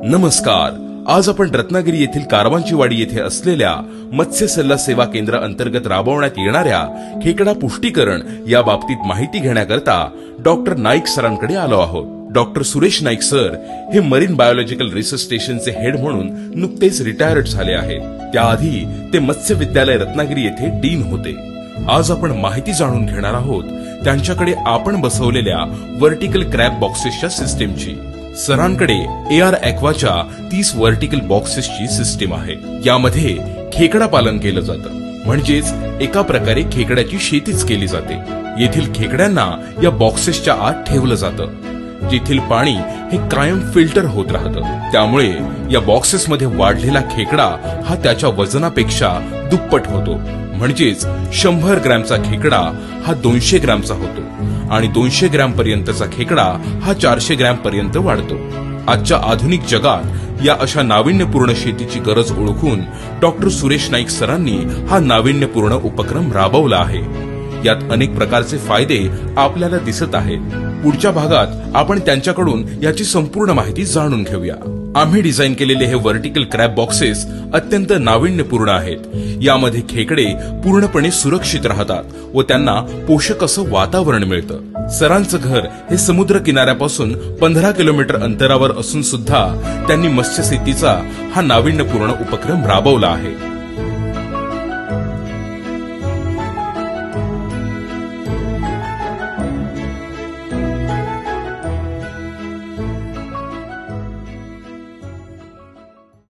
नमस्कार. आज आपण रत्नागिरी येथील कारवांचीवाडी येथे असलेल्या मत्स्य सल्ला सेवा केंद्र अंतर्गत राबवण्यात येणाऱ्या खेकडा पुष्टीकरण या बाबतीत माहिती घेण्याकरता डॉक्टर नाईक सरांकडे आलो आहोत. डॉक्टर सुरेश नाईक सर हे मरीन बायोलॉजिकल रिसर्च स्टेशनचे हेड म्हणून नुकतेच रिटायर्ड झाले आहेत. त्याआधी ते मत्स्य विद्यालय रत्नागिरी येथे डीन होते. आज आपण माहिती जाणून घेणार आहोत त्यांच्याकडे आपण बसवलेल्या व्हर्टिकल क्रॅब बॉक्सेसच्या सिस्टीमची. सरांकडे AR ॲक्वाच्या 30 व्हर्टिकल बॉक्सेसची सिस्टीम आहे. यामध्ये खेकडा पालन केलं जातं, म्हणजेच एका प्रकारे खेकड्याची शेतीच केली जाते. येथील खेकड्यांना या बॉक्सेसच्या आत ठेवलं जातं, जेथील पाणी हे कायम फिल्टर होत राहतं. त्यामुळे या बॉक्सेसमध्ये वाढलेला खेकडा हा त्याच्या वजनापेक्षा दुप्पट होतो. म्हणजेच 100 ग्रॅमचा खेकडा हा 200 ग्रॅमचा होतो आणि 200 ग्रॅम पर्यंतचा खेकडा हा 400 ग्रॅम पर्यंत वाढतो. आजच्या आधुनिक जगात या अशा नाविन्यपूर्ण शेतीची गरज ओळखून डॉक्टर सुरेश नाईक सरांनी हा नाविन्यपूर्ण उपक्रम राबवला आहे. यात अनेक प्रकारचे फायदे आपल्याला दिसत आहेत. पुढच्या भागात आपण त्यांच्याकडून याची संपूर्ण माहिती जाणून घेऊया. आम्ही डिझाईन केलेले हे व्हर्टिकल क्रॅब बॉक्सेस अत्यंत नाविन्यपूर्ण आहेत. यामध्ये खेकडे पूर्णपणे सुरक्षित राहतात व त्यांना पोषक असं वातावरण मिळतं. सरांचं घर हे समुद्र किनाऱ्यापासून 15 किलोमीटर अंतरावर असून सुद्धा त्यांनी मत्स्य शेतीचा हा नाविन्यपूर्ण उपक्रम राबवला आहे.